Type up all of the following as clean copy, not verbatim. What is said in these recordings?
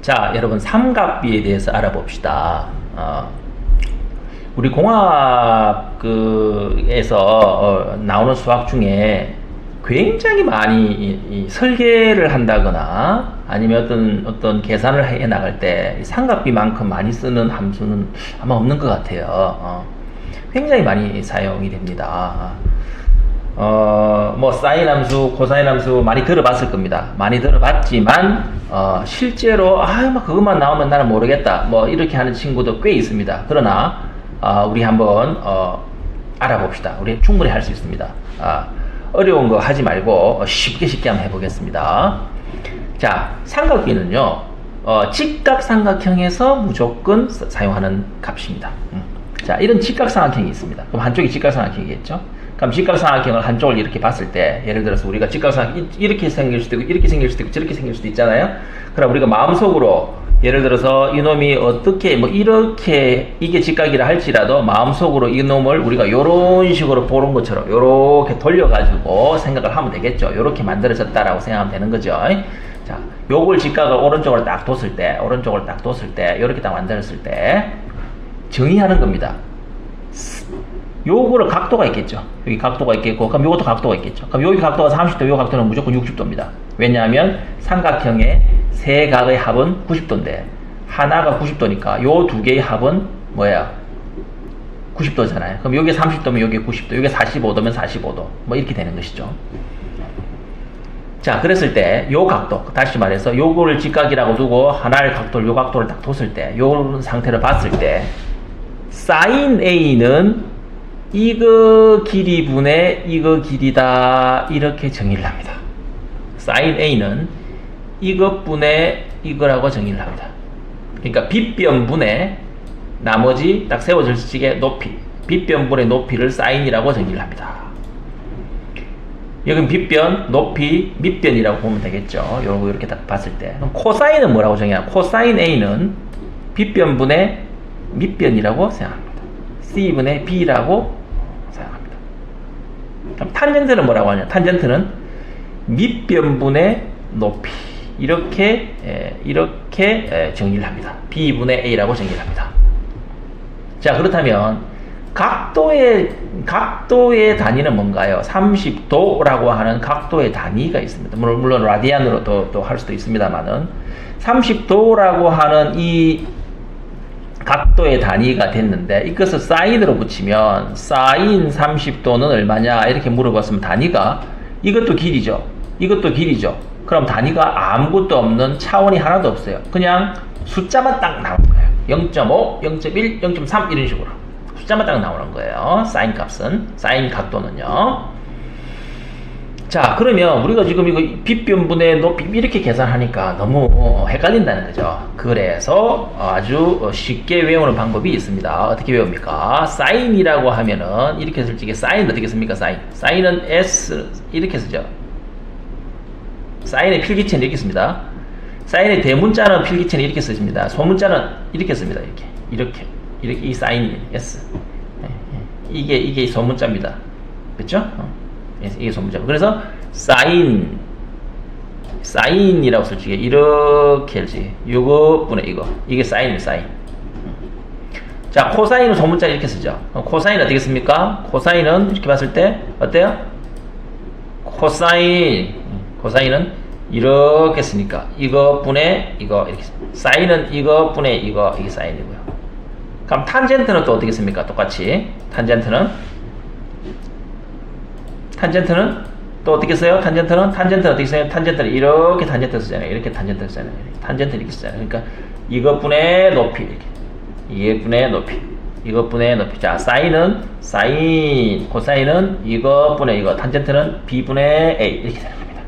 자, 여러분 삼각비에 대해서 알아봅시다. 우리 공학에서 나오는 수학 중에 굉장히 많이 이 설계를 한다거나 아니면 어떤 계산을 해 나갈 때 삼각비만큼 많이 쓰는 함수는 아마 없는 것 같아요. 굉장히 많이 사용이 됩니다. 뭐 사인 함수, 코사인 함수 많이 들어봤을 겁니다. 많이 들어봤지만 실제로 막 그것만 나오면 나는 모르겠다 뭐 이렇게 하는 친구도 꽤 있습니다. 그러나 우리 한번 알아봅시다. 우리 충분히 할 수 있습니다. 어려운 거 하지 말고 쉽게 한번 해보겠습니다. 자, 삼각비는요 직각삼각형에서 무조건 사용하는 값입니다. 자, 이런 직각삼각형이 있습니다. 그럼 한쪽이 직각삼각형이겠죠? 그럼 직각삼각형을 한쪽을 이렇게 봤을 때, 예를 들어서 우리가 직각삼각형 이렇게 생길 수도 있고, 이렇게 생길 수도 있고, 저렇게 생길 수도 있잖아요. 그럼 우리가 마음속으로 예를 들어서 이놈이 어떻게 뭐 이렇게 이게 직각이라 할지라도 마음속으로 이놈을 우리가 요런 식으로 보는 것처럼 요렇게 돌려가지고 생각을 하면 되겠죠. 요렇게 만들어졌다라고 생각하면 되는 거죠. 자, 요걸 직각을 오른쪽으로 딱 뒀을 때, 요렇게 딱 만들었을 때 정의하는 겁니다. 요거를 각도가 있겠죠. 여기 각도가 있겠고, 그럼 요것도 각도가 있겠죠. 그럼 여기 각도가 30도, 요 각도는 무조건 60도입니다. 왜냐하면 삼각형의 세 각의 합은 90도인데, 하나가 90도니까 요 두 개의 합은 뭐야? 90도잖아요. 그럼 요게 30도면 요게 90도, 요게 45도면 45도. 뭐 이렇게 되는 것이죠. 자, 그랬을 때, 요 각도, 다시 말해서 요거를 직각이라고 두고 하나의 각도를, 요 각도를 딱 뒀을 때, 요 상태를 봤을 때, sin A는 이거 길이분의 이거 길이다 이렇게 정의를 합니다. sin A는 이것분의 이거라고 정의를 합니다. 그러니까 빗변분의 나머지 딱 세워질 적의 높이, 빗변분의 높이를 sin이라고 정의를 합니다. 여긴 빗변, 높이, 밑변이라고 보면 되겠죠. 요거 이렇게 딱 봤을 때. 그럼 코사인은 뭐라고 정의하냐? 코사인 A는 빗변분의 밑변이라고 생각합니다. C분의 B라고 생각합니다. 그럼 탄젠트는 뭐라고 하냐? 탄젠트는 밑변분의 높이 이렇게 정의를 합니다. B분의 A라고 정의를 합니다. 자, 그렇다면 각도의 단위는 뭔가요? 30도라고 하는 각도의 단위가 있습니다. 물론 라디안으로 또 할 수도 있습니다만은 30도라고 하는 이 각도의 단위가 됐는데 이것을 사인으로 붙이면 sin 30도는 얼마냐 이렇게 물어봤으면 단위가 이것도 길이죠. 그럼 단위가 아무것도 없는 차원이 하나도 없어요. 그냥 숫자만 딱 나오는 거예요. 0.5, 0.1, 0.3 이런 식으로 숫자만 딱 나오는 거예요. sin 값은, sin 각도는요. 자, 그러면 우리가 지금 이거 빗변분의 높이 이렇게 계산하니까 너무 헷갈린다는 거죠. 그래서 아주 쉽게 외우는 방법이 있습니다. 어떻게 외웁니까? sin이라고 하면은 이렇게 쓸 적에 sin 어떻게 씁니까? sin은 s 이렇게 쓰죠. sin의 필기체는 이렇게 씁니다. sin의 대문자는 필기체는 이렇게 쓰십니다. 소문자는 이렇게 씁니다. 이렇게 이 sin s 이게 소문자입니다. 그렇죠? 이게 소문자고. 그래서 사인이라고 쓸 적에 이렇게 할지 요거분의 이게 사인이에요. 사인. 자, 코사인은 소문자 이렇게 쓰죠. 코사인 어떻게 씁니까? 코사인은 이렇게 봤을 때 어때요? 코사인은 이렇게 쓰니까 이거분의 이거 이렇게 사인은 이거분의 이게 사인이고요. 그럼 탄젠트는 또 어떻게 씁니까? 똑같이 탄젠트는 또 어떻게 써요? 탄젠트는 어떻게 써요? 탄젠트는 이렇게 탄젠트 쓰잖아요. 탄젠트는 이렇게 쓰잖아요. 그러니까 이것분의 높이 이것분의 높이. 자, 코사인은 이것분의 탄젠트는 b분의 a 이렇게 되는 겁니다.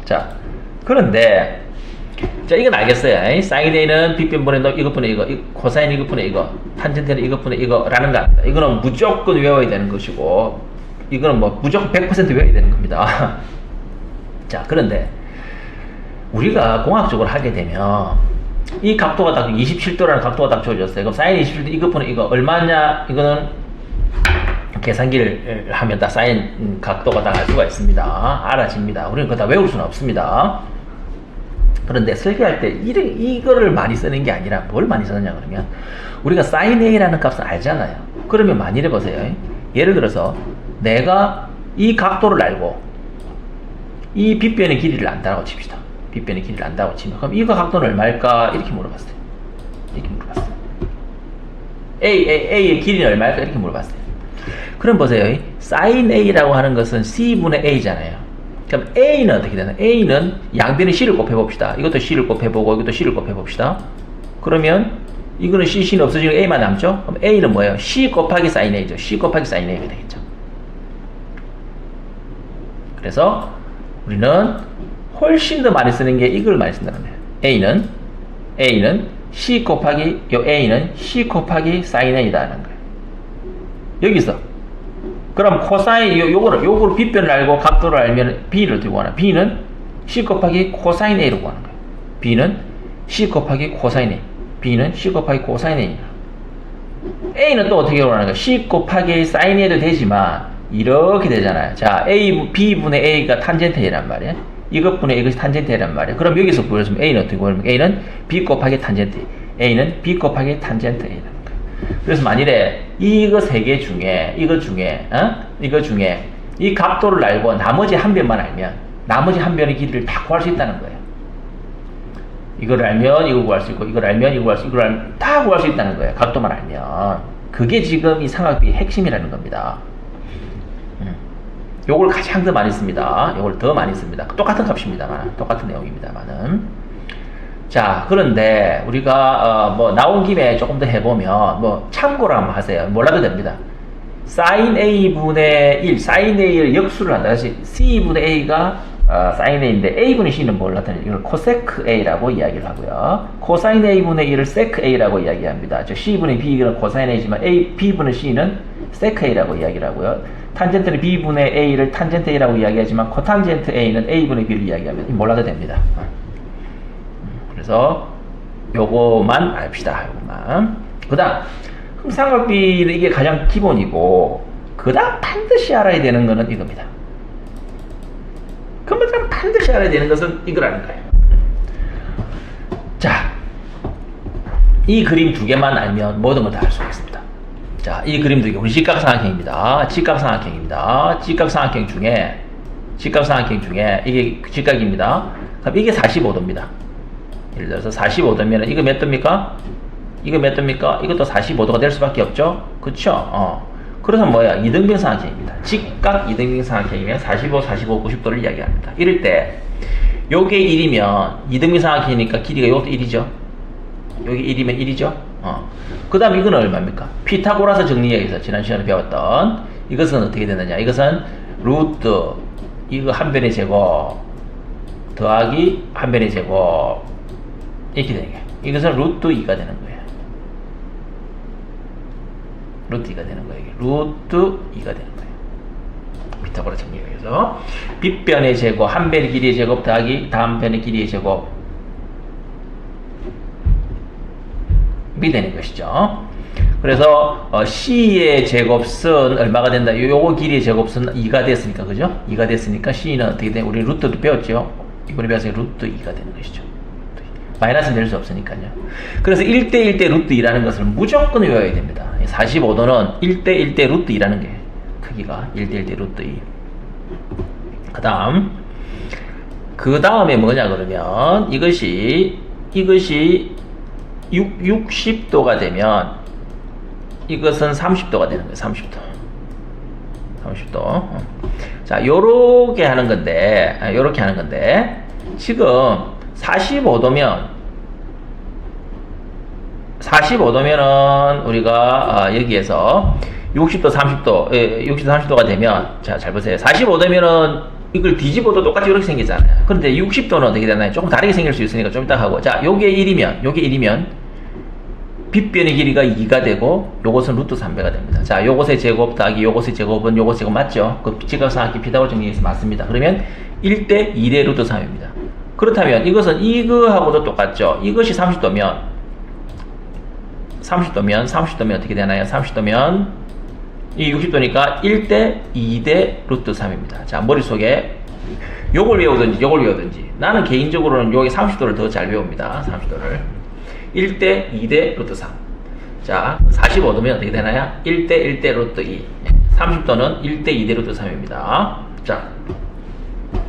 자, 그런데 자, 이건 알겠어요. sin A는 빗변분의 이것분의 코사인 이것분의 탄젠트는 이것분의 이거라는 거. 이거는 무조건 외워야 되는 것이고, 이거는 뭐 무조건 100% 외워야 되는 겁니다. 자, 그런데 우리가 공학적으로 하게 되면 이 각도가 딱 27도라는 각도가 딱 주어졌어요. 그럼 sin 27도 이것분의 얼마냐? 이거는 계산기를 하면 다 sin 각도가 다 알 수가 있습니다. 알아집니다. 우리는 그거 다 외울 수는 없습니다. 그런데 설계할 때 이거를 많이 쓰는 게 아니라 뭘 많이 쓰느냐 그러면 우리가 sin A라는 값을 알잖아요. 그러면 만일에 보세요. 예를 들어서 내가 이 각도를 알고 이 빗변의 길이를 안다고 칩시다. 빗변의 길이를 안다고 치면 그럼 이거 각도는 얼마일까? 이렇게 물어봤어요. 이렇게 물어봤어요. A의 길이는 얼마일까? 이렇게 물어봤어요. 그럼 보세요. sin A라고 하는 것은 C분의 A잖아요. 그럼 A는 어떻게 되나? A는 양변에 C를 곱해봅시다. 이것도 C를 곱해보고 이것도 C를 곱해봅시다. 그러면 이거는 C는 없어지고 A만 남죠? 그럼 A는 뭐예요? C 곱하기 sin A죠. C 곱하기 sin A가 되겠죠. 그래서 우리는 훨씬 더 많이 쓰는 게 이걸 많이 쓴다는 거예요. A는 C 곱하기 A는 C 곱하기 sin A다는 거예요. 여기서 그럼 코사인 요거를 빗변을 알고 각도를 알면 B를 들고 가나 B는 C 곱하기 코사인 A로 구하는 거예요. B는 C 곱하기 코사인 A. B는 C 곱하기 코사인 A. A는 또 어떻게 구하는 거예요? C 곱하기 sin A도 되지만 이렇게 되잖아요. 자, B분의 A가 탄젠트 A란 말이에요. 이것분의 이것이 탄젠트 A란 말이에요. 그럼 여기서 보여주면 A는 어떻게 보여주면 A는 B 곱하기 탄젠트 A. A는 B 곱하기 탄젠트 A라는 거예요. 그래서 만일에 이거 세 개 중에 이거 중에 이 각도를 알고 나머지 한 변만 알면 나머지 한 변의 길이를 다 구할 수 있다는 거예요. 이걸 알면 이걸 구할 수 있고 이걸 알면 이걸 구할 수 있고 이걸 알면 다 구할 수 있다는 거예요. 각도만 알면. 그게 지금 이 삼각비의 핵심이라는 겁니다. 요걸 가장 더 많이 씁니다. 요걸 더 많이 씁니다. 똑같은 값입니다만, 똑같은 내용입니다만은. 자, 그런데 우리가 뭐 나온 김에 조금 더 해보면 뭐 참고로 한번 하세요. 몰라도 됩니다. sin A분의 1, sin A를 역수를 한다. 다시 C분의 A가 sin A인데 A분의 C는 뭘 나타내요? 이걸 cosec A라고 이야기를 하고요. cosine A분의 1을 sec A라고 이야기합니다. 즉 C분의 B는 cosine A지만 B분의 C는 sec A라고 이야기를 하고요. 탄젠트는 B분의 A를 탄젠트 A라고 이야기하지만 코탄젠트 A는 A분의 B를 이야기합니다. 몰라도 됩니다. 그래서 요거만 압시다. 요거만. 그 다음 삼각비는 이게 가장 기본이고 그 다음 반드시 알아야 되는 거는 이겁니다. 그 다음 반드시 알아야 되는 것은 이거라는 거예요. 자, 이 그림 두 개만 알면 모든 걸 다 알 수 있습니다. 자, 이 그림 두 개, 우리 직각삼각형입니다. 직각삼각형입니다. 직각삼각형 중에 이게 직각입니다. 그럼 이게 45도입니다. 예를 들어서 45도면 이거 몇 도입니까? 이거 몇 도입니까? 이것도 45도가 될 수밖에 없죠? 그쵸? 그래서 뭐야? 이등변 삼각형입니다. 직각 이등변 삼각형이면 45, 45, 90도를 이야기합니다. 이럴 때 요게 1이면 이등변 삼각형이니까 길이가 요것도 1이죠? 여기 1이면 1이죠? 그 다음 이건 얼마입니까? 피타고라스 정리에서 지난 시간에 배웠던 이것은 어떻게 되느냐? 이것은 루트 이거 한 변의 제곱 더하기 한 변의 제곱 이렇게 되는 거예요. 이것은 루트 2가 되는 거예요. 루트 2가 되는 거예요. 루트 2가 되는 거예요. 피타고라스 정리에서 빗변의 제곱 한 변의 길이의 제곱 더하기 다음 변의 길이의 제곱 이 되는 것이죠. 그래서 C의 제곱은 얼마가 된다? 요거 길이의 제곱은 2가 됐으니까, 그죠? 2가 됐으니까 C는 어떻게 돼? 우리 루트도 배웠죠? 이번에 배웠으니 루트 2가 되는 것이죠. 마이너스 낼 수 없으니까요. 그래서 1대1 대 루트 2라는 것을 무조건 외워야 됩니다. 45도는 1대1 대 루트 2라는 게 크기가 1대1 대 루트 2. 그 다음에 뭐냐 그러면 이것이 60도가 되면 이것은 30도가 되는 거예요. 30도. 자, 요렇게 하는 건데 지금 45도면은 우리가 여기에서 60도, 30도가 되면 자, 잘 보세요. 45도면은 이걸 뒤집어도 똑같이 이렇게 생기잖아요. 그런데 60도는 어떻게 되나요? 조금 다르게 생길 수 있으니까 좀 이따 하고. 자, 요게 1이면 빗변의 길이가 2가 되고 요것은 루트 3배가 됩니다. 자, 요것의 제곱 더하기 요것의 제곱은 요것의 제곱 맞죠? 그 직각삼각형 피타고라스 정리에서 맞습니다. 그러면 1대 2대 루트 3입니다. 그렇다면 이것은 이거하고도 똑같죠? 이것이 30도면 어떻게 되나요? 30도면 이 60도니까 1대 2대 루트 3입니다. 자, 머릿속에 요걸 외우든지 요걸 외우든지. 나는 개인적으로는 요게 30도를 더 잘 외웁니다. 30도를 1대 2대 루트 3. 자, 45도면 어떻게 되나요? 1대 1대 루트 2. 30도는 1대 2대 루트 3입니다. 자,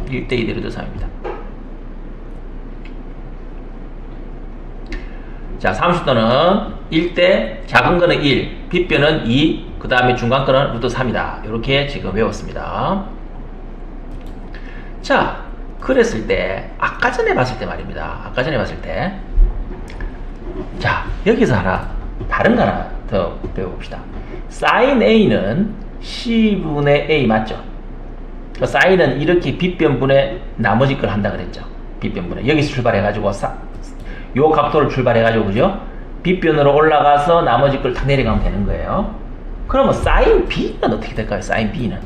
1대 2대 루트 3입니다. 자, 30도는 1대 작은 거는 1, 빗변은 2, 그 다음에 중간 거는 루트 3이다. 이렇게 지금 외웠습니다. 자, 그랬을 때, 아까 전에 봤을 때 말입니다. 아까 전에 봤을 때. 자, 여기서 다른 거 하나 더 배워봅시다. sin A는 C분의 A 맞죠? 그 사인은 이렇게 빗변분의 나머지 걸 한다 그랬죠. 빗변분의. 여기서 출발해가지고, 요 각도를 출발해가지고, 그죠? 빗변으로 올라가서 나머지 걸 탁 내려가면 되는 거예요. 그러면 sin B는 어떻게 될까요? sin B는.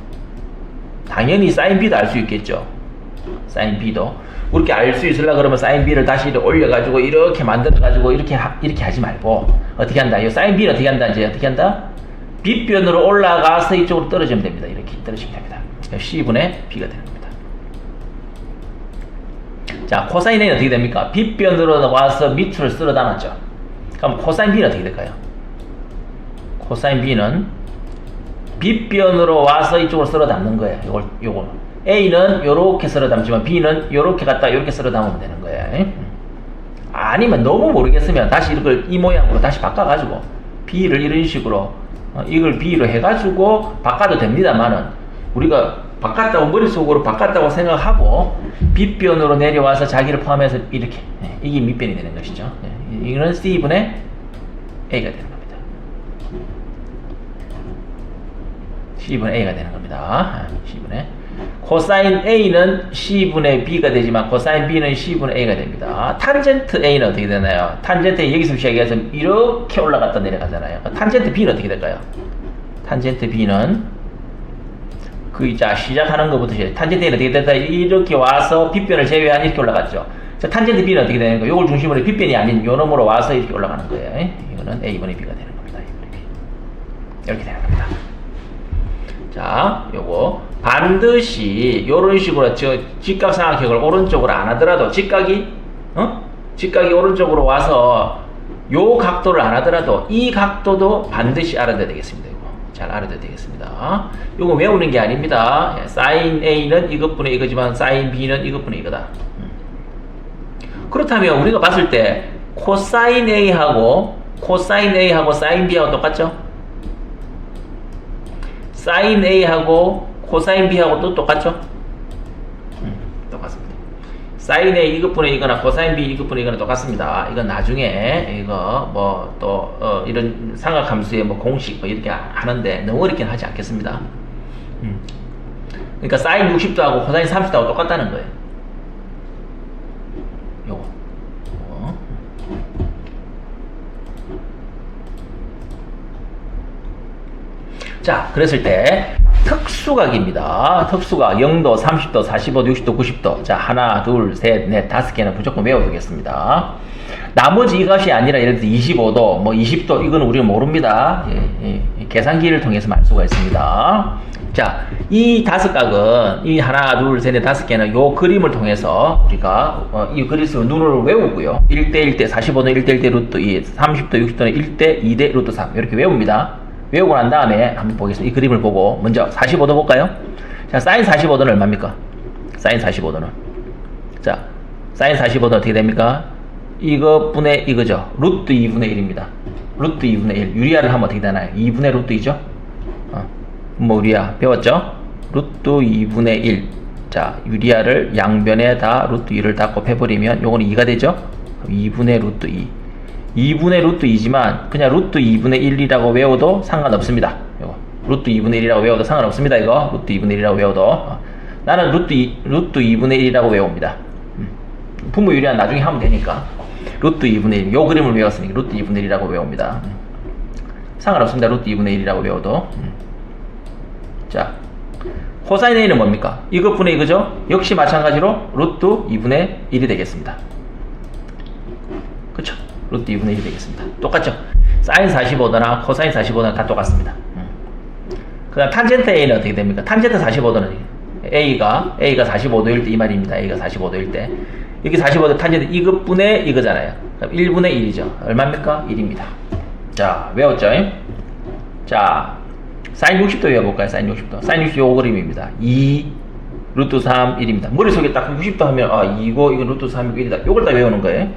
당연히 sin B도 알 수 있겠죠. sin B도. 그렇게 알 수 있으려고 그러면 sin B를 다시 올려가지고, 이렇게 만들어가지고, 이렇게 하지 말고, 어떻게 한다? 이 sin B는 어떻게 한다? 이제 어떻게 한다? 빗변으로 올라가서 이쪽으로 떨어지면 됩니다. 이렇게 떨어지면 됩니다. C분의 B가 되는 겁니다. 자, 코사인 A는 어떻게 됩니까? 빗변으로 와서 밑으로 쓸어 담았죠. 그럼 코사인 B는 어떻게 될까요? 코사인 B는 빗변으로 와서 이쪽으로 쓸어 담는 거예요. 요걸. A는 요렇게 쓸어 담지만 B는 요렇게 갖다 요렇게 쓸어 담으면 되는 거예요. 아니면 너무 모르겠으면 다시 이걸 이 모양으로 다시 바꿔가지고 B를 이런 식으로 이걸 B로 해가지고 바꿔도 됩니다만은 우리가 바꿨다고 머릿속으로 바꿨다고 생각하고 빗변으로 내려와서 자기를 포함해서 이렇게 이게 밑변이 되는 것이죠. 이거는 C분의 A가 되는 겁니다. C분의 A가 되는 겁니다. C분의 코사인 A는 C분의 B가 되지만 코사인 B는 C분의 A가 됩니다. 탄젠트 A는 어떻게 되나요? 탄젠트 A 여기서 시작해서 이렇게 올라갔다 내려가잖아요. 탄젠트 B는 어떻게 될까요? 탄젠트 B는 시작하는 것부터 탄젠트 A는 어떻게 된다? 이렇게 와서 빗변을 제외한 이렇게 올라갔죠. 자, 탄젠트 B는 어떻게 되는 거예요? 이걸 중심으로 빗변이 아닌 요 놈으로 와서 이렇게 올라가는 거예요. 이거는 A분의 B가 되는 겁니다. 이렇게 되는 겁니다. 자, 요거 반드시 요런 식으로 직각삼각형을 오른쪽으로 안 하더라도 직각이 오른쪽으로 와서 요 각도를 안 하더라도 이 각도도 반드시 알아둬야 되겠습니다. 요거 잘 알아둬야 되겠습니다. 요거 외우는 게 아닙니다. sin A는 이것분의 이거지만 sin B는 이것분의 이거다. 그렇다면 우리가 봤을 때 코사인 A하고 sin B하고 똑같죠? sin A하고 코사인 B하고 또 똑같죠? 똑같습니다. sin A 이것분의 이거나 코사인 B 이것분의 이거나 똑같습니다. 이건 나중에 이거 뭐 또 이런 삼각함수의 뭐 공식 뭐 이렇게 하는데 너무 어렵게는 하지 않겠습니다. 그러니까 sin 60도하고 코사인 30도하고 똑같다는 거예요. 요거. 자, 그랬을 때 특수각입니다. 특수각 0도, 30도, 45도, 60도, 90도. 자, 하나, 둘, 셋, 넷, 5개는 무조건 외워두겠습니다. 나머지 이것이 아니라 예를 들어 25도, 뭐 20도 이거는 우리는 모릅니다. 계산기를 통해서 알 수가 있습니다. 자, 이 5각은 이 하나, 둘, 셋, 넷, 5개는 요 그림을 통해서 우리가 이 그림을 눈으로 외우고요. 1대 1대 45도는 1대 1대 루트 2, 30도, 60도는 1대 2대 루트 3 이렇게 외웁니다. 외우고 난 다음에 한번 보겠습니다. 이 그림을 보고 먼저 45도 볼까요? 자, 사인 45도는 얼마입니까? 사인 45도는 자, 사인 45도는 어떻게 됩니까? 이것분의 이거죠. 루트 2분의 1입니다. 루트 2분의 1 유리아를 하면 어떻게 되나요? 2분의 루트 2죠? 뭐 유리아 배웠죠? 루트 2분의 1 자, 유리아를 양변에 다 루트 2를 다 곱해버리면 요거는 2가 되죠? 2분의 루트 2 2분의 루트 2지만 그냥 루트 2분의 1이라고 외워도 상관없습니다. 요거. 루트 2분의 1이라고 외워도 상관없습니다. 이거 루트 2분의 1이라고 외워도 나는 루트 2분의 1이라고 외웁니다. 분모 유리한 나중에 하면 되니까 루트 2분의 1 요 그림을 외웠으니까 루트 2분의 1이라고 외웁니다. 상관없습니다. 루트 2분의 1이라고 외워도 자, 코사인 A는 뭡니까? 이것분의 이거죠? 역시 마찬가지로 루트 2분의 1이 되겠습니다. 그쵸? 루트 2분의 1이 되겠습니다. 똑같죠? 사인 45도나 코사인 45도는 다 똑같습니다. 그 다음 탄젠트 A는 어떻게 됩니까? 탄젠트 45도는 A가 45도일 때 이 말입니다. A가 45도일 때. 여기 45도 탄젠트 이것분의 이거잖아요. 그럼 1분의 1이죠. 얼마입니까? 1입니다. 자, 외웠죠? 자, 사인 60도 외워볼까요? 사인 60도. 사인 60도 요 그림입니다. 2 루트 3 1입니다. 머릿속에 딱 60도 하면 이거 루트 3이고 1이다. 요걸 다 외우는 거예요.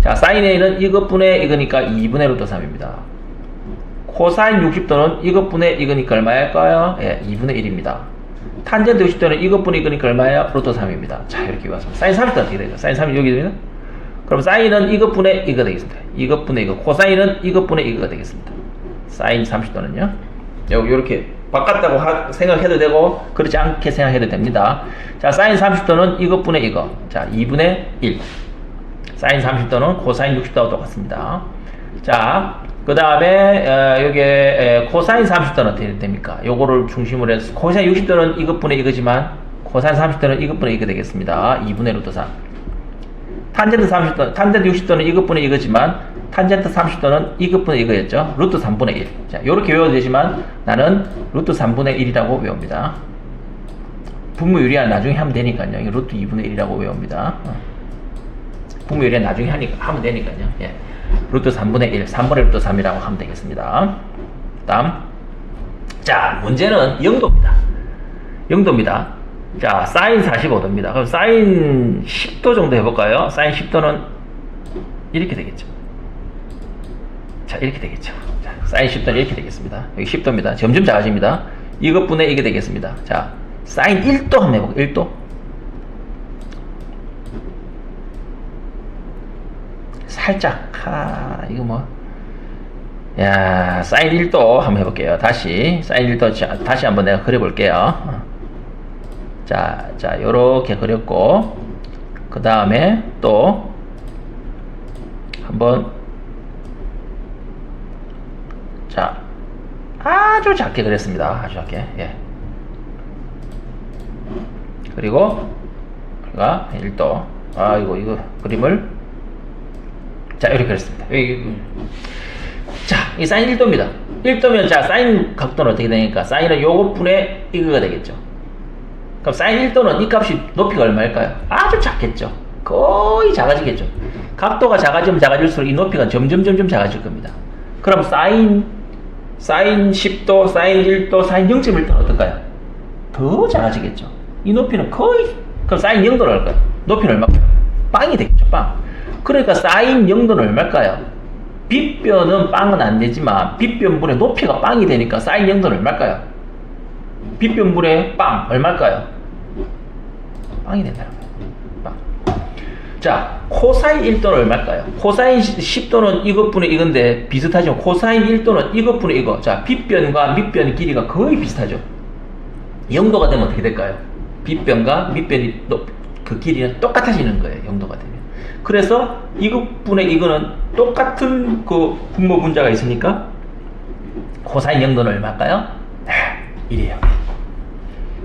자, 사인 A는 이것분의 이거니까 2분의 루트 3입니다. 코사인 60도는 이것분의 이거니까 얼마일까요? 예, 2분의 1입니다. 탄젠트 60도는 이것분의 이거니까 얼마예요? 루트 3입니다. 자, 이렇게 외웠습니다. 사인 30도 어떻게 되죠? 사인 30 여기 됩니다. 그럼 사인은 이것분의 이거 되겠습니다. 이것분의 이거. 코사인은 이것분의 이거가 되겠습니다. 사인 30도는요. 요렇게 바꿨다고 생각해도 되고 그렇지 않게 생각해도 됩니다. 자, 사인 30도는 이것분의 이거. 자, 2분의 1. 사인 30도는 코사인 60도와 똑같습니다. 자, 그 다음에 여기에 코사인 30도는 어떻게 됩니까? 요거를 중심으로 해서 코사인 60도는 이것분의 이거지만 코사인 30도는 이것분의 이거 되겠습니다. 2분의 루트 3. 탄젠트 30도, 탄젠트 60도는 이것분의 이거지만 탄젠트 30도는 이것분의 이거였죠. 루트 3분의 1. 자, 요렇게 외워도 되지만 나는 루트 3분의 1이라고 외웁니다. 분모 유리한 나중에 하면 되니까요. 이거 루트 2분의 1이라고 외웁니다. 분모 유리한 나중에 하면 되니까요. 예. 루트 3분의 1, 3분의 루트 3이라고 하면 되겠습니다. 다음. 자, 문제는 0도입니다. 0도입니다. 자, 사인 45도입니다. 그럼 사인 10도 정도 해볼까요? 사인 10도는 이렇게 되겠죠. 자, 이렇게 되겠죠. 자, 사인 10도는 이렇게 되겠습니다. 여기 10도입니다. 점점 작아집니다. 이것분의 이게 되겠습니다. 자, 사인 1도 한번 해볼게요. 1도. 살짝, 이거 뭐. 야, 사인 1도 한번 해볼게요. 다시, 사인 1도 다시 한번 내가 그려볼게요. 자, 요렇게 그렸고, 그 다음에 또, 한번, 자, 아주 작게 그렸습니다. 아주 작게, 예. 그리고, 우리가 1도, 이거 그림을, 자, 이렇게 그렸습니다. 자, 이 사인 1도입니다. 1도면, 자, 사인 각도는 어떻게 되니까? 사인은 요것분의 이거가 되겠죠. 그럼 사인 1도는 이 값이 높이가 얼마일까요? 아주 작겠죠. 거의 작아지겠죠. 각도가 작아지면 작아질수록 이 높이가 점점 작아질 겁니다. 그럼 사인 10도, 사인 1도, 사인 0.1도는 어떨까요? 더 작아지겠죠. 이 높이는 거의, 그럼 사인 0도는 얼마일까요? 높이는 얼마일까요? 빵이 되겠죠, 빵. 그러니까 사인 0도는 얼마일까요? 빗변은 빵은 안 되지만 빗변분의 높이가 빵이 되니까 사인 0도는 얼마일까요? 빗변분의 빵 얼마일까요? 빵이 된다는 거예요. 빵. 자, 코사인 1도는 얼마일까요? 코사인 10도는 이것분의 이건데 비슷하죠. 코사인 1도는 이것분의 이거. 자, 빗변과 밑변의 길이가 거의 비슷하죠. 0도가 되면 어떻게 될까요? 빗변과 밑변이 그 길이는 똑같아지는 거예요. 0도가 되면. 그래서 이것분의 이거는 똑같은 그 분모 분자가 있으니까 코사인 0도는 얼마일까요? 1이에요.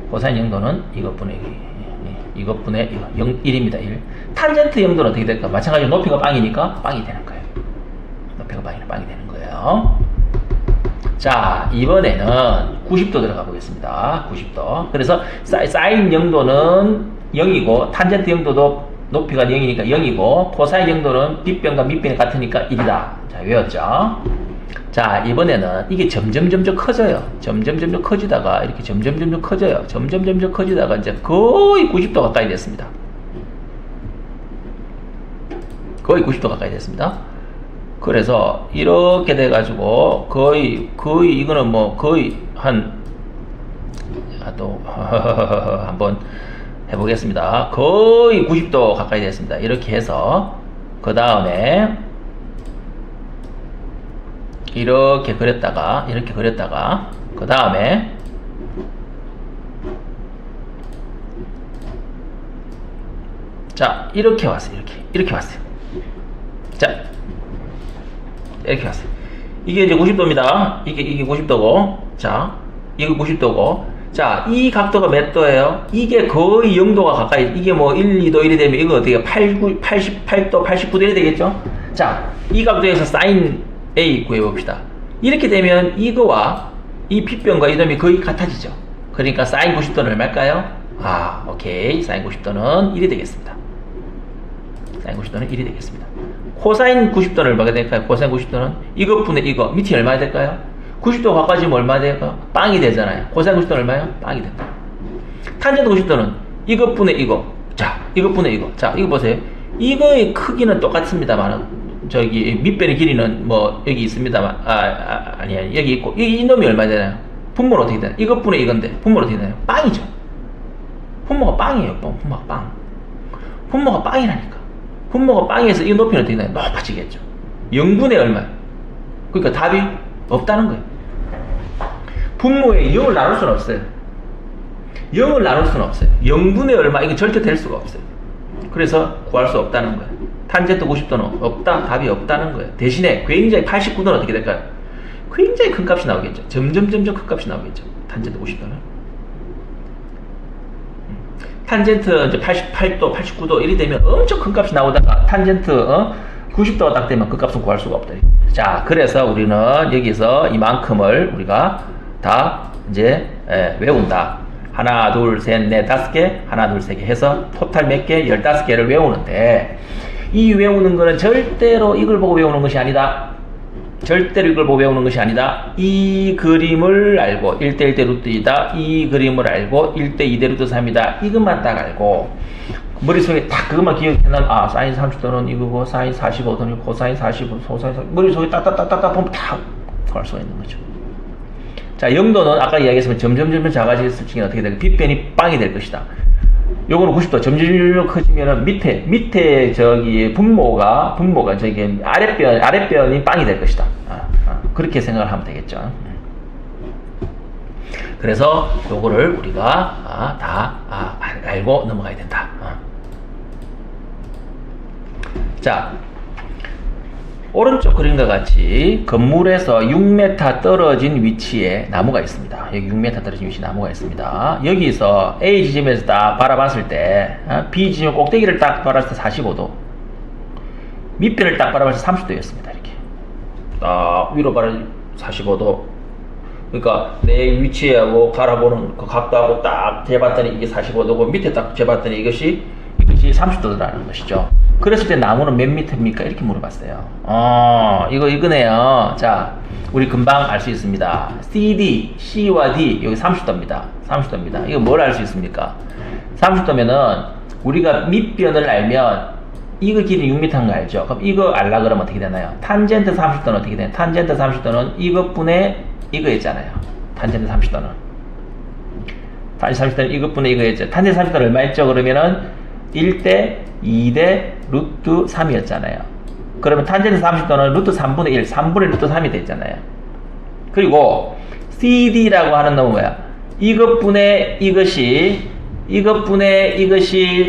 코사인 0도는 이것분의 이거 1입니다. 1. 탄젠트 0도는 어떻게 될까? 마찬가지로 높이가 빵이니까 빵이 되는 거예요. 높이가 빵이 되는 거예요. 자, 이번에는 90도 들어가 보겠습니다. 90도. 그래서 사인 0도는 0이고 탄젠트 0도도 높이가 0이니까 0이고 코사인 0도는 빗변과 밑변이 같으니까 1이다. 자, 외웠죠? 자, 이번에는 이게 점점 커져요. 점점 커지다가 이렇게 점점 커져요. 점점 커지다가 이제 거의 90도 가까이 됐습니다. 거의 90도 가까이 됐습니다. 그래서 이렇게 돼가지고 거의 이거는 뭐 거의 또 한번 해보겠습니다. 거의 90도 가까이 됐습니다. 이렇게 해서 그 다음에 이렇게 그렸다가 그 다음에 자, 이렇게 왔어요. 이렇게 왔어요. 자, 이렇게 왔어요. 이게 이제 90도입니다. 이게 90도고, 자, 이거 90도고, 자, 이 각도가 몇 도예요? 이게 거의 0도가 가까이, 이게 뭐 1, 2도 이래 되면 이거 어떻게 88도, 89도 이래 되겠죠? 자, 이 각도에서 사인 A 구해봅시다. 이렇게 되면 이거와 이 빗변과 이 점이 거의 같아지죠. 그러니까 사인 90도는 얼마일까요? 오케이. 사인 90도는 1이 되겠습니다. 사인 90도는 1이 되겠습니다. 코사인 90도는 얼마가 될까요? 코사인 90도는 이것분의 이거. 밑이 얼마나 될까요? 90도 가까워지면 얼마 될까요? 빵이 되잖아요. 코사인 90도는 얼마예요? 빵이 된다. 탄젠트 90도는 이것분의 이거. 자, 이것분의 이거. 자, 이거 보세요. 이거의 크기는 똑같습니다만, 저기, 밑변의 길이는 뭐, 여기 있습니다만, 아니야. 여기 있고, 이 놈이 얼마 되나요? 분모는 어떻게 되나요? 이것분의 이건데, 분모는 어떻게 되나요? 빵이죠. 분모가 빵이에요. 분모가 빵. 분모가 빵이라니까. 분모가 빵에서 이 높이는 어떻게 되나요? 높아지겠죠. 0분의 얼마? 그러니까 답이 없다는 거예요. 분모에 0을 나눌 수는 없어요. 0을 나눌 수는 없어요. 0분의 얼마, 이게 절대 될 수가 없어요. 그래서 구할 수 없다는 거예요. 탄젠트 90도는 없다, 답이 없다는 거예요. 대신에 굉장히 89도는 어떻게 될까요? 굉장히 큰 값이 나오겠죠. 점점 큰 값이 나오겠죠. 탄젠트 90도는. 탄젠트 이제 88도, 89도 이리 되면 엄청 큰 값이 나오다가 탄젠트 90도가 딱 되면 그 값은 구할 수가 없다. 자, 그래서 우리는 여기서 이만큼을 우리가 다 이제 외운다. 하나, 둘, 셋, 넷, 다섯 개, 하나, 둘, 세 개 해서 토탈 몇 개? 15개를 외우는데, 이 외우는 거는 절대로 이걸 보고 외우는 것이 아니다. 절대로 이걸 보고 외우는 것이 아니다. 이 그림을 알고 1대 1대 루트 2다. 이 그림을 알고 1대 2대 루트 3이다. 이것만 딱 알고 머릿속에 딱 그것만 기억해놓으면 사인 30도는 이거고 사인 45도는 코사인 45도, 코사인 45도 머릿속에 딱딱딱딱 보면 다 구할 수가 있는 거죠. 자, 0도는 아까 이야기했지만 점점 작아질 적에 어떻게 될까? 빗변이 빵이 될 것이다. 요거는 90도 점점 커지면은 밑에 저기 분모가 저기 아랫변이 빵이 될 것이다. 그렇게 생각을 하면 되겠죠. 그래서 요거를 우리가 다 알고 넘어가야 된다. 자, 오른쪽 그림과 같이 건물에서 6m 떨어진 위치에 나무가 있습니다. 여기 6m 떨어진 위치에 나무가 있습니다. 여기서 A 지점에서 딱 바라봤을 때 B 지점 꼭대기를 딱 바라봤을 때 45도, 밑변을 딱 바라봤을 때 30도였습니다. 이렇게 딱 위로 바라봤을 때 45도. 그러니까 내 위치하고 바라보는 그 각도하고 딱 재봤더니 이게 45도고 밑에 딱 재봤더니 이것이 30도라는 것이죠. 그랬을 때 나무는 몇 미터입니까? 이렇게 물어봤어요. 이거네요. 자, 우리 금방 알 수 있습니다. CD, C와 D, 여기 30도입니다. 30도입니다. 이거 뭘 알 수 있습니까? 30도면은, 우리가 밑변을 알면, 이거 길이 6m인 거 알죠? 그럼 이거 알라 그러면 어떻게 되나요? 탄젠트 30도는 어떻게 되나요? 탄젠트 30도는 이것분의 이거 있잖아요. 탄젠트 30도는. 탄젠트 30도는 이것분의 이거 있죠. 탄젠트 30도는 얼마 했죠? 그러면은, 1대 2대 루트 3이었잖아요. 그러면 탄젠트 30도는 루트 3분의 1, 3분의 루트 3이 됐잖아요. 그리고 CD라고 하는 놈은 뭐야? 이것분의 이것이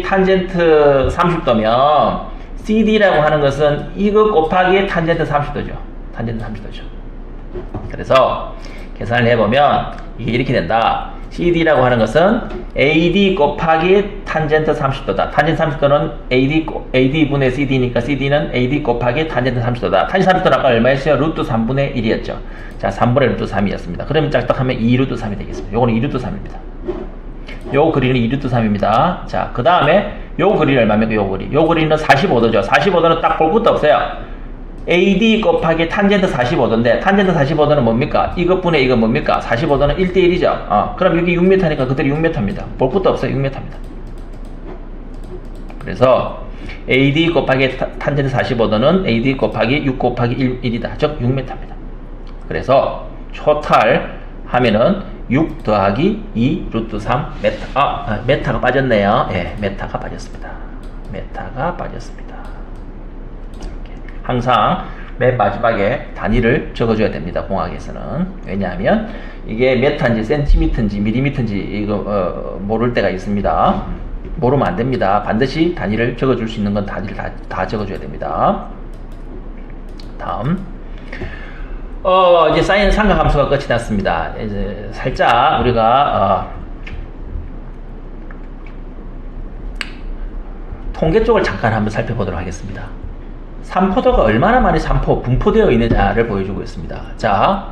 탄젠트 30도면 CD라고 하는 것은 이것 곱하기 탄젠트 30도죠. 탄젠트 30도죠. 그래서 계산을 해보면 이게 이렇게 된다. CD라고 하는 것은 AD 곱하기 탄젠트 30도다. 탄젠트 30도는 AD분의 CD니까 CD는 AD 곱하기 탄젠트 30도다. 탄젠트 30도는 아까 얼마였어요? 루트 3분의 1이었죠. 자, 3분의 루트 3이었습니다. 그러면 짝딱하면 2루트 3이 되겠습니다. 요거는 2루트 3입니다. 요 그리는 2루트 3입니다. 자, 그 다음에 요 그리는 얼마입니까? 요 그리는 45도죠. 45도는 딱 볼 것도 없어요. AD 곱하기 탄젠트 45도인데 탄젠트 45도는 뭡니까? 이것분의 이거 뭡니까? 45도는 1대1이죠. 그럼 여기 6m니까 그대로 6m입니다. 볼 것도 없어요. 6m입니다. 그래서 AD 곱하기 탄젠트 45도는 AD 곱하기 6 곱하기 1이다. 즉 6m입니다. 그래서 토탈 하면은 6 더하기 2 루트 3 메타. 메타가 빠졌네요. 예, 메타가 빠졌습니다. 메타가 빠졌습니다. 항상 맨 마지막에 단위를 적어줘야 됩니다. 공학에서는. 왜냐하면 이게 메타인지 센티미터인지 밀리미터인지 이거 모를 때가 있습니다. 모르면 안 됩니다. 반드시 단위를 적어줄 수 있는 건 단위를 다 적어줘야 됩니다. 다음 이제 사인 삼각함수가 끝이 났습니다. 이제 살짝 우리가 통계 쪽을 잠깐 한번 살펴보도록 하겠습니다. 삼포도가 얼마나 많이 분포되어 있느냐를 보여주고 있습니다. 자,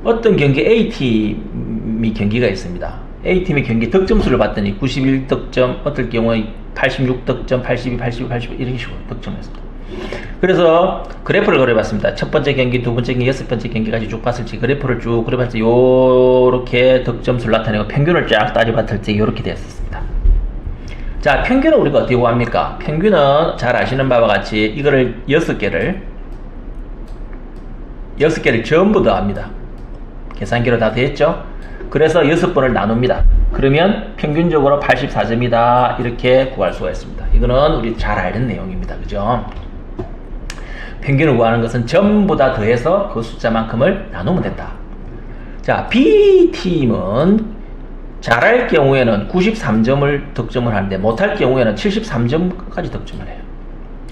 어떤 경기 A팀이 경기가 있습니다. A팀의 경기 득점수를 봤더니 91득점, 어떨 경우에 86득점, 82, 82, 85 이런 식으로 득점했습니다. 그래서 그래프를 그려봤습니다. 첫 번째 경기, 두 번째 경기, 여섯 번째 경기까지 쭉 봤을 때 그래프를 쭉 그려봤을 때 요렇게 득점수를 나타내고 평균을 쫙 따져봤을 때 요렇게 됐었습니다. 자, 평균은 우리가 어떻게 구합니까? 평균은 잘 아시는 바와 같이 이거를 6개를 전부 더합니다. 계산기로 다 되었죠? 그래서 6번을 나눕니다. 그러면 평균적으로 84점이다 이렇게 구할 수가 있습니다. 이거는 우리 잘 아는 내용입니다. 그죠? 평균을 구하는 것은 전부 다 더해서 그 숫자만큼을 나누면 된다. 자, B팀은 잘할 경우에는 93점을 득점을 하는데 못할 경우에는 73점까지 득점을 해요.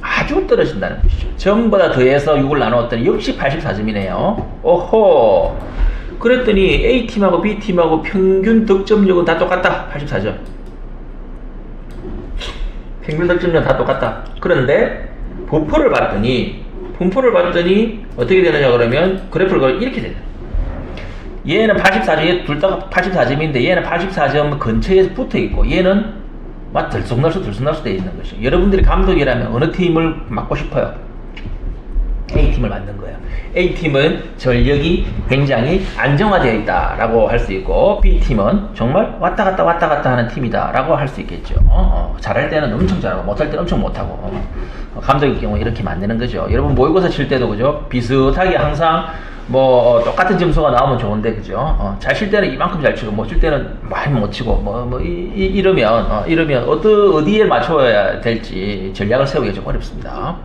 아주 떨어진다는 것이죠. 전부 다 더해서 6을 나누었더니 역시 84점이네요. 오호. 그랬더니 A팀하고 B팀하고 평균 득점력은 다 똑같다. 84점. 평균 득점력 다 똑같다. 그런데 분포를 봤더니 어떻게 되느냐 그러면 그래프를 이렇게 되죠. 얘는 84점, 둘 다 84점인데 얘는 84점 근처에 붙어 있고 얘는 막 들쑥날쑥 되어 있는 것이죠. 여러분들이 감독이라면 어느 팀을 맡고 싶어요? A팀을 맡는 거예요. A팀은 전력이 굉장히 안정화되어 있다라고 할 수 있고 B팀은 정말 왔다 갔다 하는 팀이다라고 할 수 있겠죠. 잘할 때는 엄청 잘하고 못할 때는 엄청 못하고 감독의 경우 이렇게 만드는 거죠. 여러분 모의고사 칠 때도 그죠? 비슷하게 항상 뭐 똑같은 점수가 나오면 좋은데 그죠? 잘 칠 때는 이만큼 잘 치고 못 칠 때는 많이 못 치고 이러면 어디에 맞춰야 될지 전략을 세우기가 좀 어렵습니다.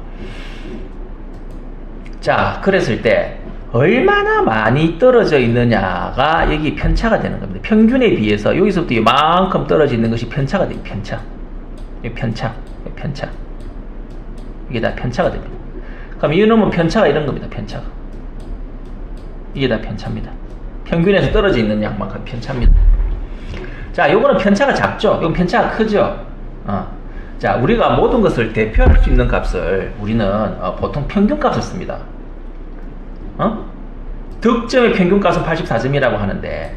자, 그랬을 때 얼마나 많이 떨어져 있느냐가 여기 편차가 되는 겁니다. 평균에 비해서 여기서부터 이만큼 떨어져 있는 것이 편차가 돼요. 편차. 이게 다 편차가 됩니다. 그럼 이놈은 편차가 이런 겁니다. 편차가. 이게 다 편차입니다. 평균에서 떨어져 있는 양만큼 편차입니다. 자, 요거는 편차가 작죠? 이건 편차가 크죠? 자, 우리가 모든 것을 대표할 수 있는 값을 우리는 보통 평균값을 씁니다. 득점의 평균값은 84점이라고 하는데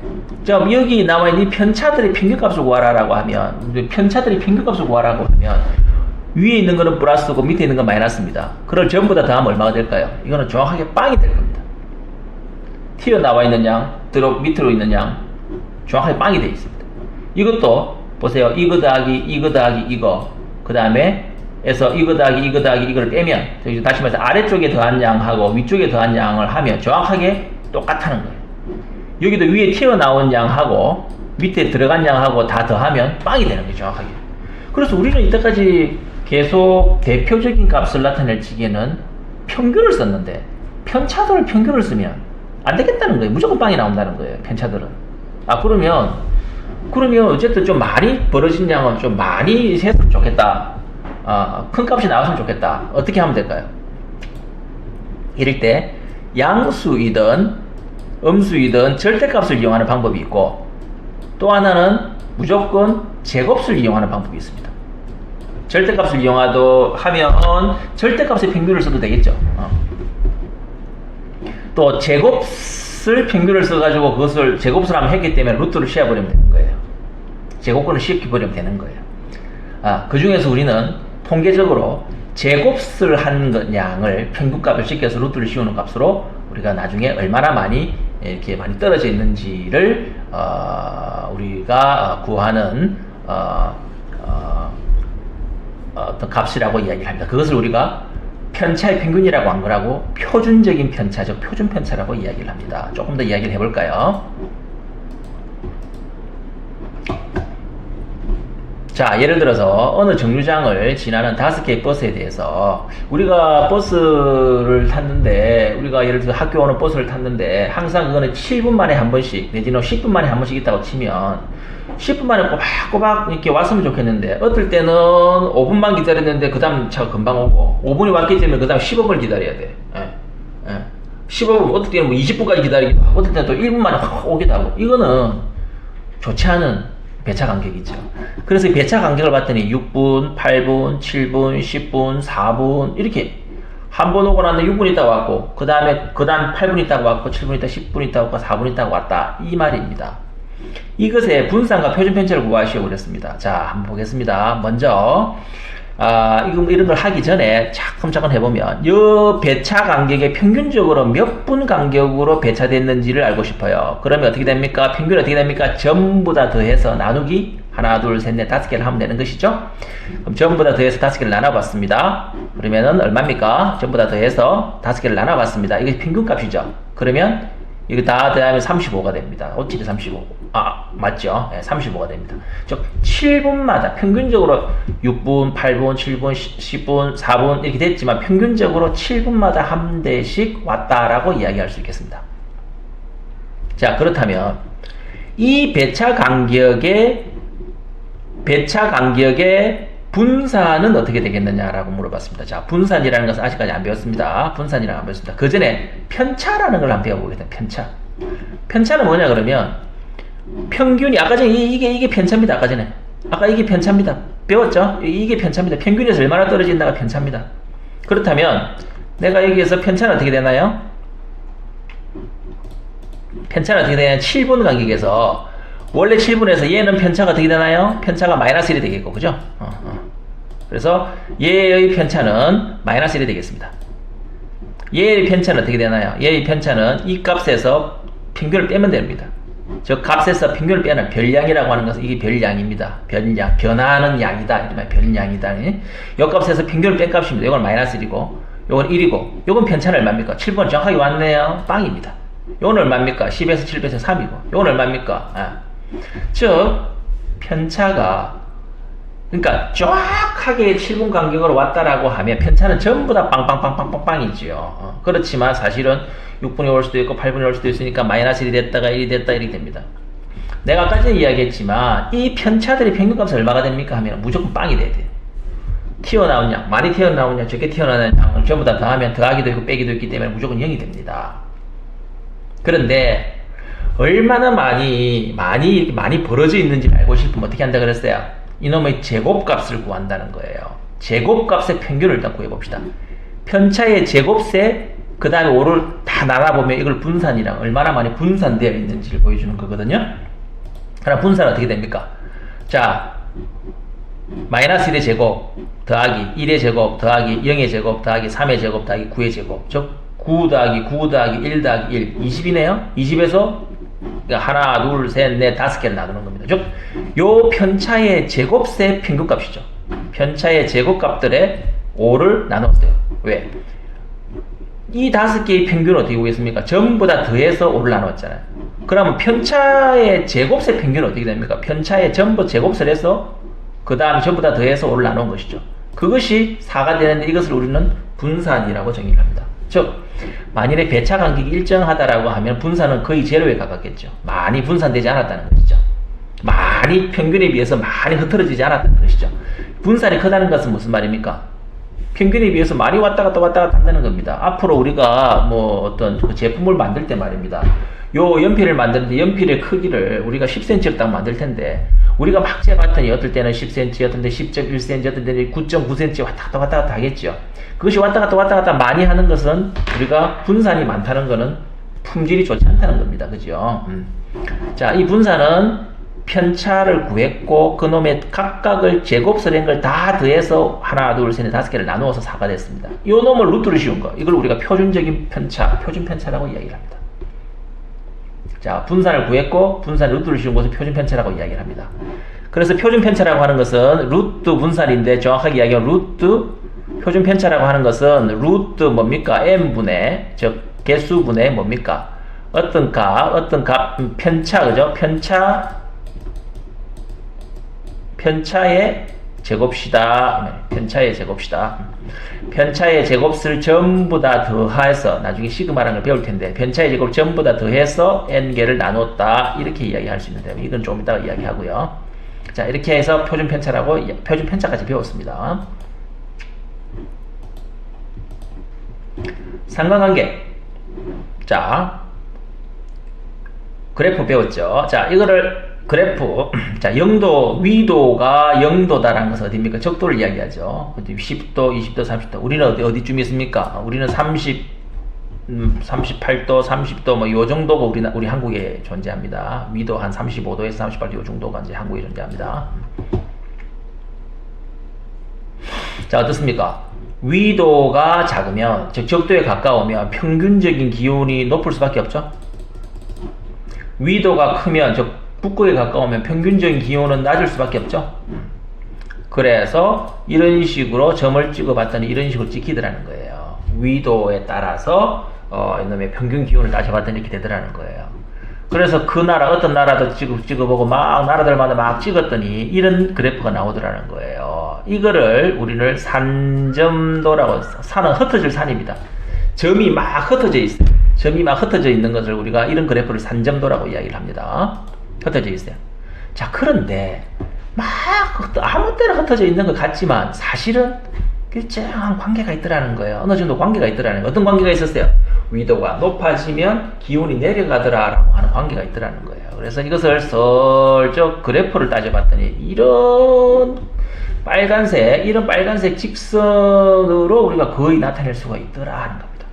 여기 나와있는 편차들의 평균값을 구하라고 하면 위에 있는 거는 플러스고 밑에 있는 건 마이너스입니다. 그걸 전부 다 더하면 얼마가 될까요? 이거는 정확하게 빵이 될 겁니다. 튀어나와 있는 양, 밑으로 있는 양 정확하게 빵이 되어 있습니다. 이것도 보세요. 이거 더하기 이거 그 다음에 에서 이거 더하기 이거를 빼면 다시 말해서 아래쪽에 더한 양하고 위쪽에 더한 양을 하면 정확하게 똑같다는 거예요. 여기도 위에 튀어나온 양하고 밑에 들어간 양하고 다 더하면 빵이 되는 거예요. 정확하게. 그래서 우리는 이때까지 계속 대표적인 값을 나타낼 적에는 평균을 썼는데 편차들을 평균을 쓰면 안 되겠다는 거예요. 무조건 빵이 나온다는 거예요. 편차들은. 그러면 어쨌든 좀 많이 벌어진 양은 좀 많이 했으면 좋겠다. 큰 값이 나왔으면 좋겠다. 어떻게 하면 될까요? 이럴 때 양수이든 음수이든 절대값을 이용하는 방법이 있고 또 하나는 무조건 제곱수를 이용하는 방법이 있습니다. 절대값을 이용하면 절대값의 평균을 써도 되겠죠. 또 제곱을 평균을 써가지고 그것을 제곱을 한번 했기 때문에 루트를 씌워버리면 되는 거예요. 제곱근을 씌워버리면 되는 거예요. 그 중에서 우리는 통계적으로 제곱을 한 양을 평균값을 시켜서 루트를 씌우는 값으로 우리가 나중에 얼마나 많이 이렇게 많이 떨어져 있는지를 우리가 구하는 어떤 값이라고 이야기를 합니다. 그것을 우리가 편차의 평균이라고 한 거라고 표준적인 편차죠. 표준 편차라고 이야기를 합니다. 조금 더 이야기를 해볼까요? 자, 예를 들어서 어느 정류장을 지나는 5개의 버스에 대해서 우리가 버스를 탔는데 우리가 예를 들어서 학교 오는 버스를 탔는데 항상 그거는 7분 만에 한 번씩 내지는 10분 만에 한 번씩 있다고 치면 10분 만에 꼬박꼬박 이렇게 왔으면 좋겠는데 어떨 때는 5분만 기다렸는데 그 다음 차가 금방 오고 5분이 왔기 때문에 그 다음 15분을 기다려야 돼. 15분, 어떨 때는 뭐 20분까지 기다리기도 하고 어떨 때는 또 1분 만에 확 오기도 하고 이거는 좋지 않은 배차 간격이죠. 그래서 이 배차 간격을 봤더니 6분, 8분, 7분, 10분, 4분 이렇게 한 번 오고 나서 6분 있다가 왔고 그 다음 8분 있다가 왔고 7분 있다가 10분 있다가 왔고 4분 있다가 왔다 이 말입니다. 이것의 분산과 표준 편차를 구하시오 그랬습니다. 자, 한번 보겠습니다. 먼저 이런 걸 하기 전에 차근차근 해보면 이 배차 간격이 평균적으로 몇 분 간격으로 배차됐는지를 알고 싶어요. 그러면 어떻게 됩니까? 평균 어떻게 됩니까? 전부 다 더해서 나누기 하나, 둘, 셋, 넷, 다섯 개를 하면 되는 것이죠. 그럼 전부 다 더해서 다섯 개를 나눠봤습니다. 그러면은 얼마입니까? 전부 다 더해서 다섯 개를 나눠봤습니다. 이게 평균값이죠. 그러면 이거 다 더하면 35가 됩니다. 어찌돼 35? 맞죠? 네, 35가 됩니다. 즉 7분마다 평균적으로 6분, 8분, 7분, 10분, 4분 이렇게 됐지만 평균적으로 7분마다 한 대씩 왔다라고 이야기할 수 있겠습니다. 자, 그렇다면 이 배차 간격의 분산은 어떻게 되겠느냐라고 물어봤습니다. 자, 분산이라는 것은 아직까지 안 배웠습니다. 분산이라는 안 배웠습니다. 그 전에 편차라는 걸 한번 배워보겠습니다. 편차. 편차는 뭐냐 그러면 평균이 아까 전에 이게 편차입니다. 아까 이게 편차입니다. 배웠죠? 이게 편차입니다. 평균에서 얼마나 떨어진다가 편차입니다. 그렇다면 내가 여기에서 편차는 어떻게 되나요? 편차는 어떻게 되냐면 7분 간격에서 원래 7분에서 얘는 편차가 어떻게 되나요? 편차가 마이너스 1이 되겠고, 그죠? 그래서 얘의 편차는 마이너스 1이 되겠습니다. 얘의 편차는 어떻게 되나요? 얘의 편차는 이 값에서 평균을 빼면 됩니다. 저 값에서 평균을 빼는 별량이라고 하는 것은 이게 별량입니다. 별량, 변화하는 양이다. 이러면 별량이다. 이 값에서 평균을 뺀 값입니다. 이건 마이너스 1이고, 이건 1이고, 이건 편차는 얼마입니까? 7분 정확하게 왔네요. 빵입니다. 이건 얼마입니까? 10에서 7에서 3이고, 이건 얼마입니까? 즉 편차가 그러니까 정확하게 7분 간격으로 왔다라고 하면 편차는 전부 다 빵빵빵빵빵빵이지요. 그렇지만 사실은 6분이 올 수도 있고 8분이 올 수도 있으니까 마이너스 1이 됐다가 1이 됐다 1이 됩니다. 내가 아까 전에 이야기했지만 이 편차들의 평균값은 얼마가 됩니까 하면 무조건 빵이 돼야 돼요. 튀어나온 양, 많이 튀어나온 양, 적게 튀어나온 양을 전부 다 더하면 더하기도 있고 빼기도 있기 때문에 무조건 0이 됩니다. 그런데 얼마나 많이 벌어져 있는지를 알고 싶으면 어떻게 한다 그랬어요? 이놈의 제곱값을 구한다는 거예요. 제곱값의 평균을 일단 구해봅시다. 편차의 제곱세 그 다음에 5를 다 나눠보면 이걸 분산이랑 얼마나 많이 분산되어 있는지를 보여주는 거거든요. 그럼 분산은 어떻게 됩니까? 자, 마이너스 1의 제곱 더하기 1의 제곱 더하기 0의 제곱 더하기 3의 제곱 더하기 9의 제곱 즉 9 더하기 9 더하기 1 더하기 1 20이네요. 20에서 하나, 둘, 셋, 넷, 다섯 개를 나누는 겁니다. 즉, 요 편차의 제곱세 평균값이죠. 편차의 제곱값들의 5를 나눴어요. 왜? 이 다섯 개의 평균은 어떻게 보겠습니까? 전부 다 더해서 5를 나눴잖아요. 그러면 편차의 제곱세 평균은 어떻게 됩니까? 편차의 전부 제곱세를 해서 그 다음에 전부 다 더해서 5를 나눈 것이죠. 그것이 4가 되는데 이것을 우리는 분산이라고 정의를 합니다. 즉, 만일에 배차 간격이 일정하다라고 하면 분산은 거의 제로에 가깝겠죠. 많이 분산되지 않았다는 것이죠. 많이 평균에 비해서 많이 흐트러지지 않았다는 것이죠. 분산이 크다는 것은 무슨 말입니까? 평균에 비해서 많이 왔다 갔다 한다는 겁니다. 앞으로 우리가 뭐 어떤 그 제품을 만들 때 말입니다. 요 연필을 만드는데 연필의 크기를 우리가 10cm로 딱 만들 텐데 우리가 막 재봤더니 어떨 때는 10cm, 어떤 때 10.1cm, 어떤 때는 9.9cm 왔다 갔다 하겠죠. 그것이 왔다 갔다 많이 하는 것은 우리가 분산이 많다는 것은 품질이 좋지 않다는 겁니다. 그죠? 자, 이 분산은 편차를 구했고 그놈의 각각을 제곱설인 걸 다 더해서 하나, 둘, 셋, 넷, 다섯 개를 나누어서 4가 됐습니다. 이 놈을 루트를 씌운 거. 이걸 우리가 표준적인 편차, 표준 편차라고 이야기를 합니다. 자, 분산을 구했고 분산 루트를 씌운 것을 표준 편차라고 이야기를 합니다. 그래서 표준 편차라고 하는 것은 루트 분산인데 정확하게 이야기하면 루트 표준 편차라고 하는 것은 루트 뭡니까? n분의 즉 개수분의 뭡니까? 어떤 값 편차 그죠? 편차의 제곱시다. 편차의 제곱시다. 편차의 제곱을 전부 다 더해서 나중에 시그마라는 걸 배울 텐데 편차의 제곱 전부 다 더해서 n개를 나눴다. 이렇게 이야기할 수 있는데 이건 좀 이따가 이야기하고요. 자, 이렇게 해서 표준 편차까지 배웠습니다. 상관관계. 자, 그래프 배웠죠. 자, 이거를 그래프, 자, 0도, 위도가 0도다라는 것은 어디입니까? 적도를 이야기하죠. 10도, 20도, 30도. 우리는 어디쯤에 있습니까? 우리는 30, 38도, 30도 뭐 요 정도가 우리 한국에 존재합니다. 위도 한 35도에서 38도 요 정도가 이제 한국에 존재합니다. 자, 어떻습니까? 위도가 작으면, 즉 적도에 가까우면 평균적인 기온이 높을 수밖에 없죠. 위도가 크면, 즉 북극에 가까우면 평균적인 기온은 낮을 수밖에 없죠. 그래서 이런 식으로 점을 찍어봤더니 이런 식으로 찍히더라는 거예요. 위도에 따라서 이놈의 평균 기온을 따져봤더니 이렇게 되더라는 거예요. 그래서 그 나라 어떤 나라도 찍어보고 막 나라들마다 막 찍었더니 이런 그래프가 나오더라는 거예요. 이거를 우리는 산점도라고, 산은 흩어질 산입니다. 점이 막 흩어져 있어요. 점이 막 흩어져 있는 것을 우리가 이런 그래프를 산점도라고 이야기를 합니다. 흩어져 있어요. 자, 그런데 막 아무 때나 흩어져 있는 것 같지만 사실은 일정한 관계가 있더라는 거예요. 어느 정도 관계가 있더라는 거예요. 어떤 관계가 있었어요? 위도가 높아지면 기온이 내려가더라라고 하는 관계가 있더라는 거예요. 그래서 이것을 슬쩍 그래프를 따져봤더니 이런 빨간색 직선으로 우리가 거의 나타낼 수가 있더라 하는 겁니다.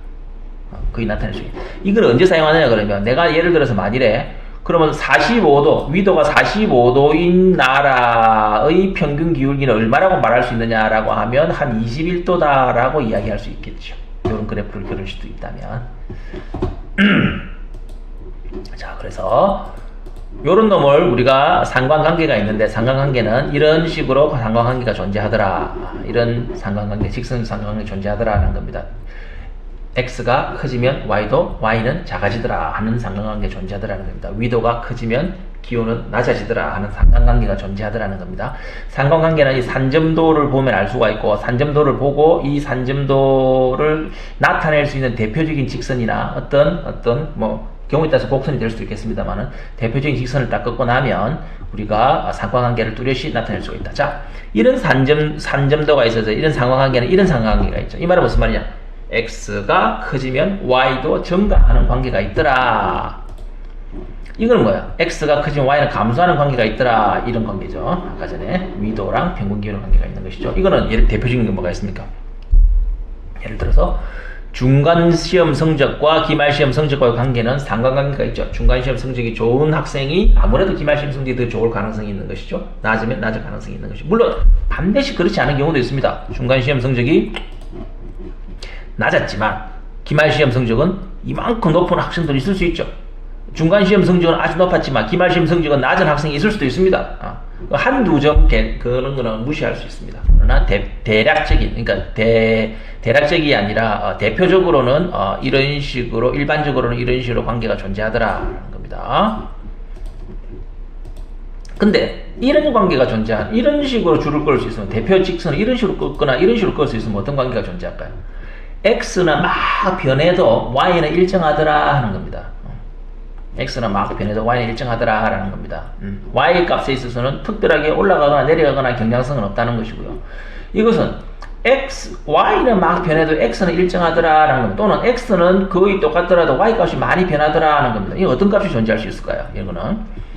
거의 나타낼 수 있다. 이걸 언제 사용하느냐 그러면 내가 예를 들어서 만일에 그러면 45도, 위도가 45도인 나라의 평균 기울기는 얼마라고 말할 수 있느냐라고 하면 한 21도다라고 이야기할 수 있겠죠. 이런 그래프를 그릴 수도 있다면. 자, 그래서 요런 놈을 우리가 상관관계가 있는데, 상관관계는 이런 식으로 상관관계가 존재하더라. 이런 상관관계, 직선 상관관계 존재하더라는 겁니다. X가 커지면 Y는 작아지더라 하는 상관관계 존재하더라는 겁니다. 위도가 커지면 기온은 낮아지더라 하는 상관관계가 존재하더라는 겁니다. 상관관계는 이 산점도를 보면 알 수가 있고, 산점도를 보고 이 산점도를 나타낼 수 있는 대표적인 직선이나 어떤 뭐 경우에 따라서 곡선이 될 수도 있겠습니다만은 대표적인 직선을 딱 긋고 나면 우리가 상관관계를 뚜렷이 나타낼 수가 있다. 자, 이런 산점도가 있어서 이런 상관관계는 이런 상관관계가 있죠. 이 말은 무슨 말이냐? X가 커지면 Y도 증가하는 관계가 있더라. 이건 뭐야? X가 커지면 Y는 감소하는 관계가 있더라. 이런 관계죠. 아까 전에 위도랑 평균 기온의 관계가 있는 것이죠. 이거는 대표적인 게 뭐가 있습니까? 예를 들어서 중간시험 성적과 기말시험 성적과의 관계는 상관관계가 있죠. 중간시험 성적이 좋은 학생이 아무래도 기말시험 성적이 더 좋을 가능성이 있는 것이죠. 낮으면 낮을 가능성이 있는 것이죠. 물론 반드시 그렇지 않은 경우도 있습니다. 중간시험 성적이 낮았지만 기말시험 성적은 이만큼 높은 학생들이 있을 수 있죠. 중간시험 성적은 아주 높았지만 기말시험 성적은 낮은 학생이 있을 수도 있습니다. 한두 점 그런 거는 무시할 수 있습니다. 그러나 대략적인, 그러니까 대략적이 아니라 대표적으로는 이런 식으로, 일반적으로는 이런 식으로 관계가 존재하더라라는 겁니다. 근데 이런 관계가 이런 식으로 줄을 끌 수 있으면, 대표 직선을 이런 식으로 긋거나 이런 식으로 끌 수 있으면 어떤 관계가 존재할까요? X는 막 변해도 Y는 일정하더라 하는 겁니다. X는 막 변해도 Y는 일정하더라 라는 겁니다. Y 값에 있어서는 특별하게 올라가거나 내려가거나 경향성은 없다는 것이고요. 이것은 Y는 막 변해도 X는 일정하더라 라는 겁니다. 또는 X는 거의 똑같더라도 Y 값이 많이 변하더라 하는 겁니다. 이거 어떤 값이 존재할 수 있을까요? 이거는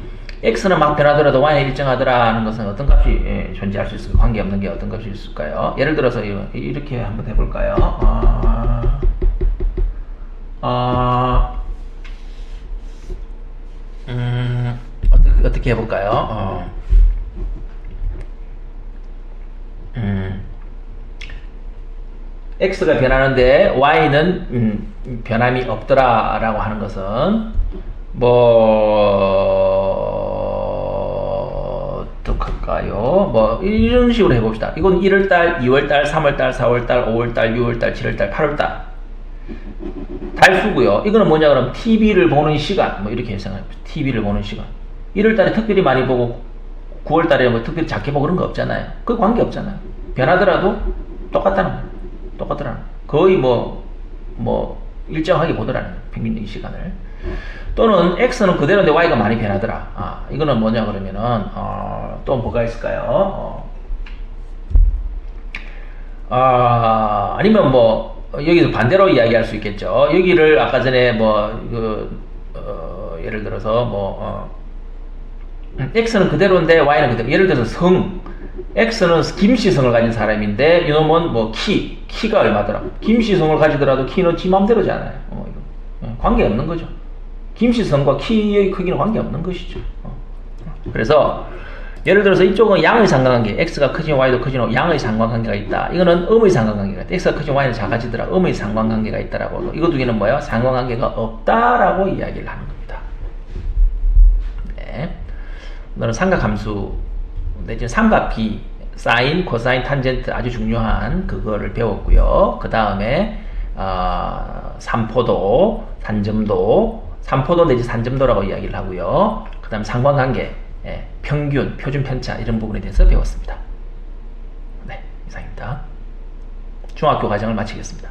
X는 막 변하더라도 Y는 일정하더라 하는 것은 어떤 값이 존재할 수 있을까요? 관계없는 게 어떤 값이 있을까요? 예를 들어서 이렇게 한번 해볼까요? 어떻게 해볼까요? X가 변하는데 Y는 변함이 없더라라고 하는 것은 어떡할까요? 이런 식으로 해봅시다. 이건 1월달, 2월달, 3월달, 4월달, 5월달, 6월달, 7월달, 8월달 달수고요. 이거는 뭐냐 그러면 TV를 보는 시간, 이렇게 생각해봅시다. TV를 보는 시간. 1월달에 특별히 많이 보고 9월달에 특별히 작게 보고 그런 거 없잖아요. 그 관계 없잖아요. 변하더라도 똑같다는 거예요. 똑같더라는 거예요. 거의 일정하게 보더라는 거예요. 평균적인 시간을. 또는 X는 그대로인데 Y가 많이 변하더라. 이거는 뭐냐 그러면은 또 뭐가 있을까요? 아니면 여기서 반대로 이야기할 수 있겠죠. 여기를 아까 전에 예를 들어서 X는 그대로인데 Y는 그대로. 예를 들어서 X는 김씨성을 가진 사람인데 이놈은 키가 얼마더라. 김씨성을 가지더라도 키는 지 맘대로잖아요. 관계없는 거죠. 김씨성과 키의 크기는 관계없는 것이죠. 그래서 예를 들어서 이쪽은 양의 상관관계, x가 크지만 y도 크지만 양의 상관관계가 있다. 이거는 음의 상관관계가 있다. x가 크지만 y는 작아지더라. 음의 상관관계가 있다라고. 이거 두 개는 뭐예요? 상관관계가 없다라고 이야기를 하는 겁니다. 네. 오늘은 삼각함수 내지는 삼각비, 사인, 코사인, 탄젠트 아주 중요한 그거를 배웠고요. 그 다음에 삼포도, 산점도, 삼포도 내지 산점도라고 이야기를 하고요. 그 다음 상관관계, 평균, 표준 편차 이런 부분에 대해서 배웠습니다. 네, 이상입니다. 중학교 과정을 마치겠습니다.